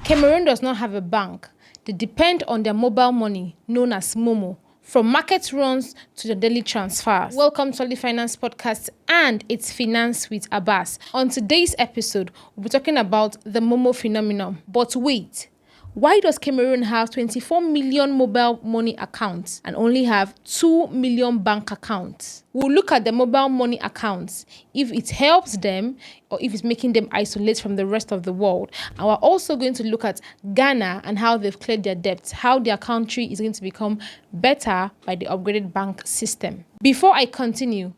Cameroon does not have a bank. They depend on their mobile money, known as Momo, from market runs to the daily transfers. Welcome to the Finance Podcast, and it's Finance with Abbas. On today's episode, we'll be talking about the Momo phenomenon. But wait, why does Cameroon have 24 million mobile money accounts and only have 2 million bank accounts? We'll look at the mobile money accounts, if it helps them or if it's making them isolate from the rest of the world. And we're also going to look at Ghana and how they've cleared their debts, how their country is going to become better by the upgraded bank system. Before I continue,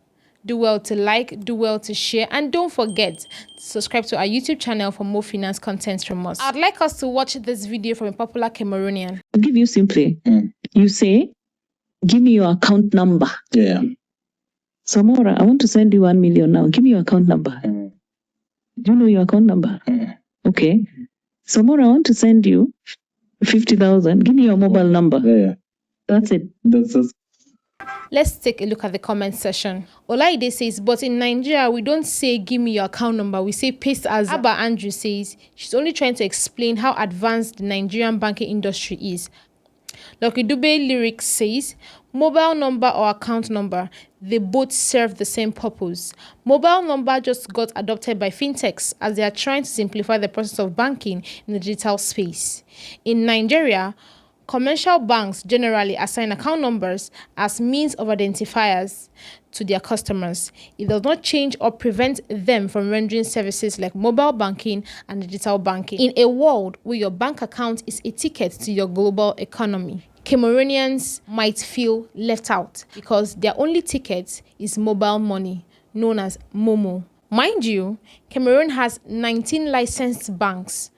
do well to like, do well to share, and don't forget to subscribe to our YouTube channel for more finance content from us. I'd like us to watch this video from a popular Cameroonian. I'll give you simply. You say, give me your account number. Yeah. Samora, I want to send you 1 million now. Give me your account number. Do you know your account number? Okay. Samora, I want to send you 50,000. Give me your mobile number. Yeah. That's it. That's Let's take a look at the comment section. Olaide says, but in Nigeria, we don't say, give me your account number. We say, paste as. Abba Andrew says, she's only trying to explain how advanced the Nigerian banking industry is. Lucky Dube Lyrics says, mobile number or account number, they both serve the same purpose. Mobile number just got adopted by fintechs as they are trying to simplify the process of banking in the digital space. In Nigeria, commercial banks generally assign account numbers as means of identifiers to their customers. It does not change or prevent them from rendering services like mobile banking and digital banking. In a world where your bank account is a ticket to your global economy, Cameroonians might feel left out because their only ticket is mobile money, known as Momo. Mind you, Cameroon has 19 licensed banks.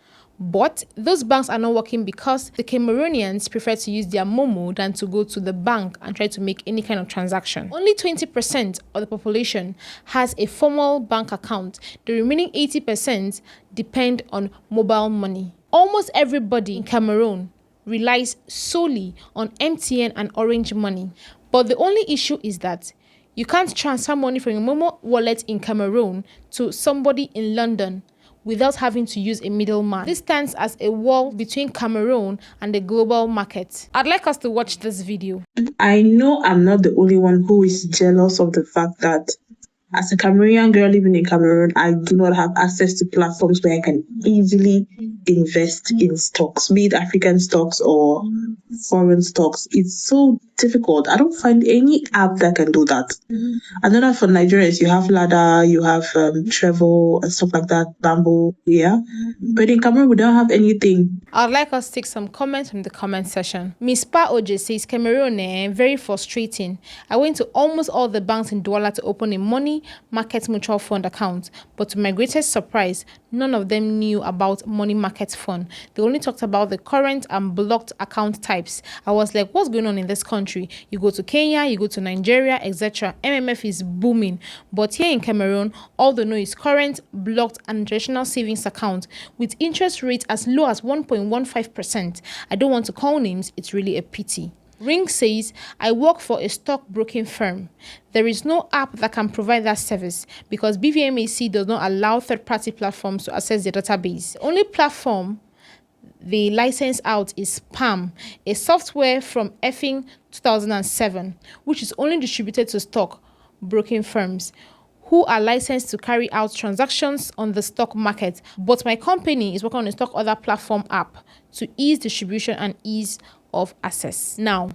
But those banks are not working because the Cameroonians prefer to use their Momo than to go to the bank and try to make any kind of transaction. Only 20% of the population has a formal bank account. The remaining 80% depend on mobile money. Almost everybody in Cameroon relies solely on MTN and Orange Money. But the only issue is that you can't transfer money from your Momo wallet in Cameroon to somebody in London without having to use a middleman. This stands as a wall between Cameroon and the global market. I'd like us to watch this video. I know I'm not the only one who is jealous of the fact that as a Cameroonian girl living in Cameroon, I do not have access to platforms where I can easily invest in stocks, be it African stocks or foreign stocks. It's so difficult. I don't find any app that can do that. I know that for Nigerians, you have Ladder, you have Travel and stuff like that, Bamboo, yeah. But in Cameroon, we don't have anything. I'd like us to take some comments from the comment section. Miss Pa Oje says, Cameroon, very frustrating. I went to almost all the banks in Douala to open a money market mutual fund account, but to my greatest surprise, none of them knew about money market fund. They only talked about the current and blocked account types. I was like, what's going on in this country? You go to Kenya, you go to Nigeria, etc. MMF is booming, but here in Cameroon, all they know is current, blocked, and traditional savings account with interest rates as low as 1.15%. I don't want to call names, it's really a pity. Ring says, I work for a stockbroking firm. There is no app that can provide that service because BVMAC does not allow third-party platforms to access the database. The only platform they license out is PAM, a software from effing 2007, which is only distributed to stockbroking firms who are licensed to carry out transactions on the stock market. But my company is working on a stock other platform app to ease distribution and ease of access. Now,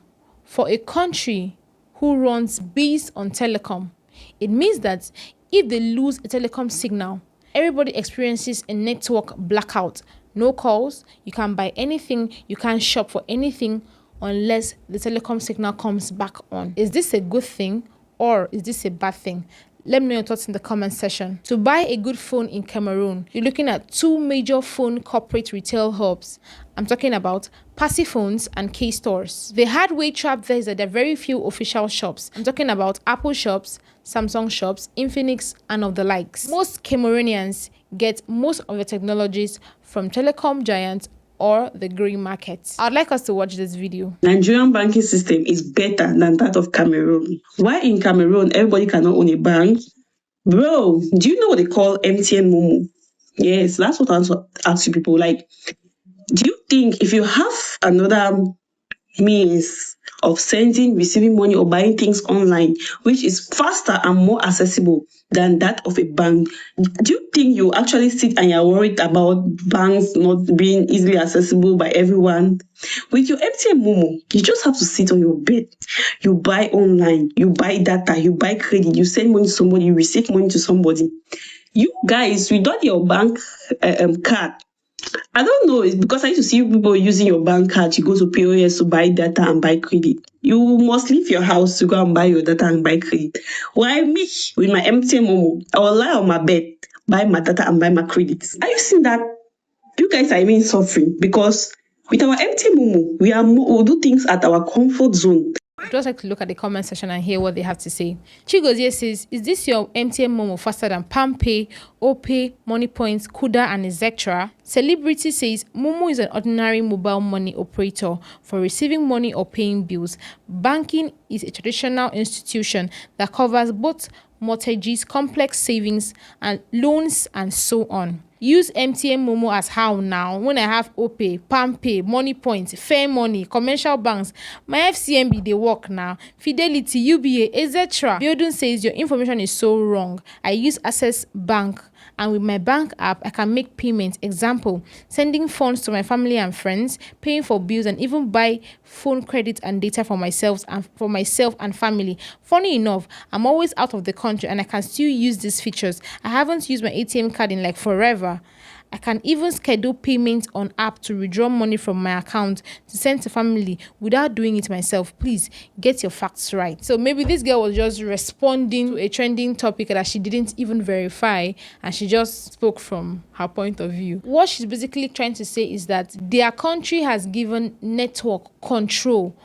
for a country who runs based on telecom, it means that if they lose a telecom signal, everybody experiences a network blackout. No calls, you can't buy anything, you can't shop for anything unless the telecom signal comes back on. Is this a good thing or is this a bad thing? Let me know your thoughts in the comment section. To buy a good phone in Cameroon, you're looking at two major phone corporate retail hubs. I'm talking about Passiphones and K-stores. The hardware trap there is that there are very few official shops. I'm talking about Apple shops, Samsung shops, Infinix, and of the likes. Most Cameroonians get most of the technologies from telecom giants or the grey market. I'd like us to watch this video. Nigerian banking system is better than that of Cameroon. Why in Cameroon everybody cannot own a bank? Bro, do you know what they call MTN Momo? Yes, that's what I want to ask you people. Like, Do you think if you have another means of sending, receiving money, or buying things online, which is faster and more accessible than that of a bank, do you think you actually sit and you're worried about banks not being easily accessible by everyone? With your MTN Momo, you just have to sit on your bed. You buy online, you buy data, you buy credit, you send money to somebody, you receive money to somebody. You guys, without your bank card, I don't know. It's because I used to see people using your bank card. You go to POS to buy data and buy credit. You must leave your house to go and buy your data and buy credit. Why me, with my empty Momo, I will lie on my bed, buy my data and buy my credits. Are you seeing that? You guys are even suffering because with our empty Momo, we'll do things at our comfort zone. I'd just like to look at the comment section and hear what they have to say. Chigozie says, is this your MTN Momo faster than PalmPay, OPay, MoneyPoints, Kuda, and etc.? Celebrity says, Momo is an ordinary mobile money operator for receiving money or paying bills. Banking is a traditional institution that covers both mortgages, complex savings, and loans, and so on. Use MTN Momo as how now when I have OPay, PalmPay, MoneyPoint, Fair Money, commercial banks. My FCMB, they work now. Fidelity, UBA, etc. Building says your information is so wrong. I use Access Bank, and with my bank app, I can make payments. Example, sending funds to my family and friends, paying for bills, and even buy phone credit and data for myself and family. Funny enough, I'm always out of the country and I can still use these features. I haven't used my ATM card in like forever. I can even schedule payments on app to withdraw money from my account to send to family without doing it myself. Please get your facts right. So maybe this girl was just responding to a trending topic that she didn't even verify, and she just spoke from her point of view. What she's basically trying to say is that their country has given network control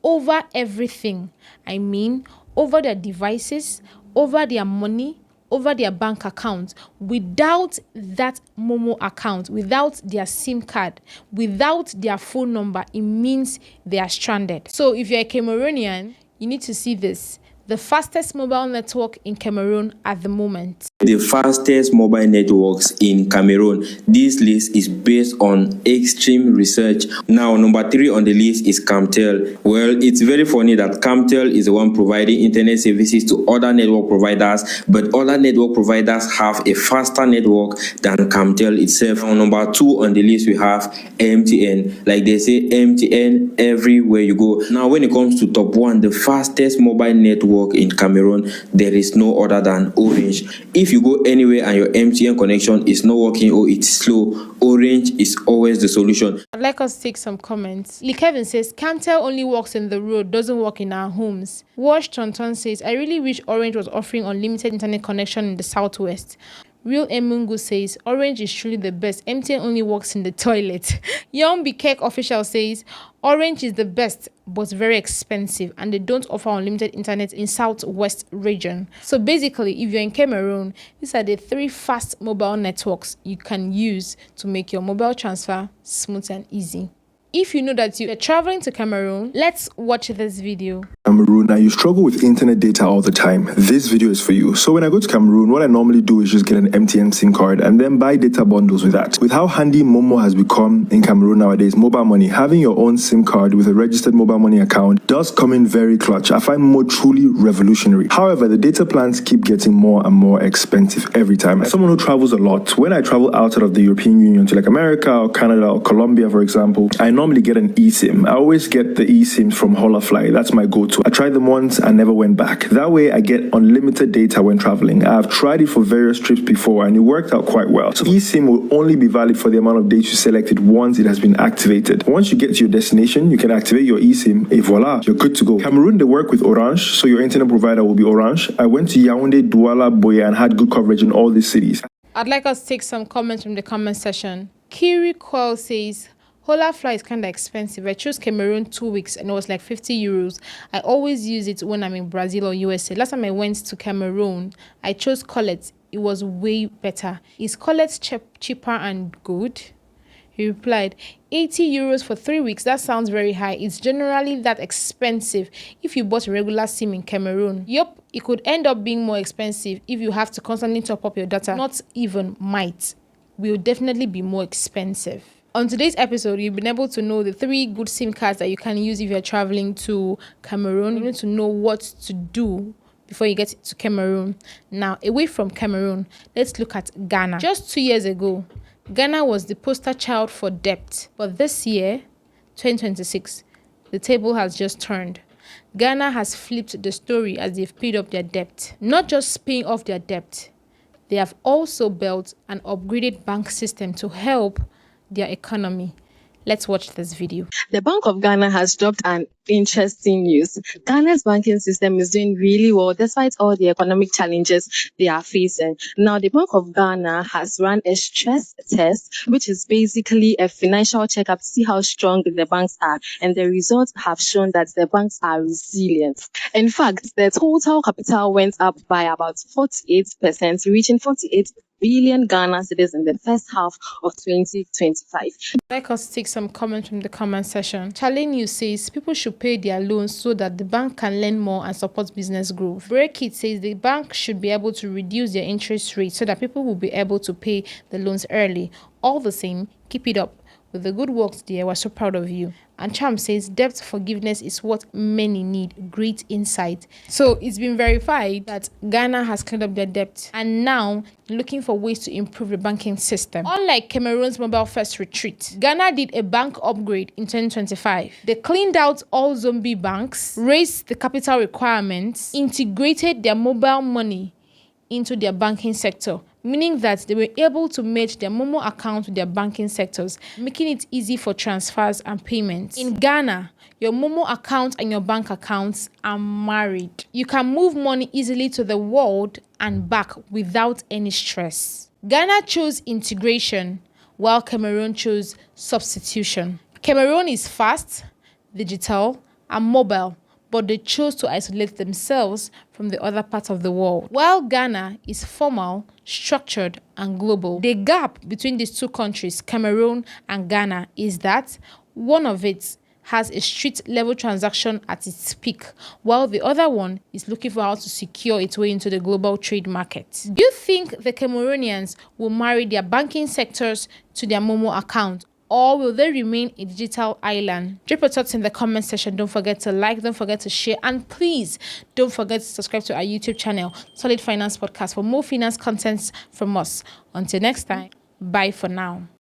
over everything. I mean, over their devices, over their money, over their bank account. Without that Momo account, without their SIM card, without their phone number, it means they are stranded. So if you're a Cameroonian, you need to see this. The fastest mobile network in Cameroon at the moment. The fastest mobile networks in Cameroon. This list is based on extreme research. Now, number 3 on the list is Camtel. Well, it's very funny that Camtel is the one providing internet services to other network providers, but other network providers have a faster network than Camtel itself. Now, number 2 on the list, we have MTN. Like they say, MTN everywhere you go. Now, when it comes to top 1, the fastest mobile network in Cameroon, there is no other than Orange. If you go anywhere and your MTN connection is not working or it's slow, Orange is always the solution. I'd like us to take some comments. Lee Kevin says, Camtel only works in the road, doesn't work in our homes. Wash Tonton says, I really wish Orange was offering unlimited internet connection in the southwest. Real Emungu says, Orange is truly the best. MTN only works in the toilet. Young Bikek official says, Orange is the best, but very expensive, and they don't offer unlimited internet in southwest region. So basically, if you're in Cameroon, these are the 3 fast mobile networks you can use to make your mobile transfer smooth and easy. If you know that you're traveling to Cameroon, let's watch this video. Cameroon and you struggle with internet data all the time, this video is for you. So when I go to Cameroon, what I normally do is just get an MTN SIM card and then buy data bundles with that. With how handy Momo has become in Cameroon nowadays, mobile money, having your own SIM card with a registered mobile money account does come in very clutch. I find Momo truly revolutionary. However, the data plans keep getting more and more expensive every time. As someone who travels a lot, when I travel outside of the European Union to like America or Canada or Colombia, for example, I normally get an eSIM. I always get the eSIMs from Holafly. That's my go-to. I tried them once and never went back. That way I get unlimited data when traveling. I've tried it for various trips before and it worked out quite well. So eSIM will only be valid for the amount of days you selected once it has been activated. Once you get to your destination, you can activate your eSIM and voila, you're good to go. Cameroon, they work with Orange, so your internet provider will be Orange. I went to Yaoundé, Douala, Boya and had good coverage in all these cities. I'd like us to take some comments from the comment section. Kiri Coil says, Holafly is kind of expensive. I chose Cameroon 2 weeks and it was like 50 euros. I always use it when I'm in Brazil or USA. Last time I went to Cameroon, I chose Colette. It was way better. Is Colette cheaper and good? He replied, 80 euros for 3 weeks. That sounds very high. It's generally that expensive if you bought a regular SIM in Cameroon. Yup, it could end up being more expensive if you have to constantly top up your data. Not even might. Will definitely be more expensive. On today's episode, you've been able to know the 3 good SIM cards that you can use if you're traveling to Cameroon. You need to know what to do before you get to Cameroon. Now, away from Cameroon, let's look at Ghana. Just 2 years ago, Ghana was the poster child for debt. But this year, 2026, the table has just turned. Ghana has flipped the story as they've paid up their debt. Not just paying off their debt, they have also built an upgraded bank system to help their economy. Let's watch this video. The Bank of Ghana has dropped an interesting news. Ghana's banking system is doing really well despite all the economic challenges they are facing. Now, the Bank of Ghana has run a stress test, which is basically a financial checkup to see how strong the banks are. And the results have shown that the banks are resilient. In fact, the total capital went up by about 48%, reaching 48 billion Ghana cedis in the first half of 2025. Like us take some comments from the comment section. Charlie News says people should pay their loans so that the bank can lend more and support business growth. Breakit says the bank should be able to reduce their interest rate so that people will be able to pay the loans early. All the same, keep it up. With the good work dear, we're so proud of you. And Charm says debt forgiveness is what many need. Great insight. So it's been verified that Ghana has cleaned up their debt and now looking for ways to improve the banking system. Unlike Cameroon's mobile first retreat, Ghana did a bank upgrade in 2025. They cleaned out all zombie banks, raised the capital requirements, integrated their mobile money into their banking sector, meaning that they were able to merge their Momo account with their banking sectors, making it easy for transfers and payments. In Ghana, your Momo account and your bank accounts are married. You can move money easily to the world and back without any stress. Ghana chose integration, while Cameroon chose substitution. Cameroon is fast, digital, and mobile, but they chose to isolate themselves from the other parts of the world. While Ghana is formal, structured, and global, the gap between these two countries, Cameroon and Ghana, is that one of it has a street-level transaction at its peak, while the other one is looking for how to secure its way into the global trade market. Do you think the Cameroonians will marry their banking sectors to their Momo account? Or will they remain a digital island? Drop your thoughts in the comment section. Don't forget to like, don't forget to share, and please don't forget to subscribe to our YouTube channel, Solid Finance Podcast, for more finance contents from us. Until next time, bye for now.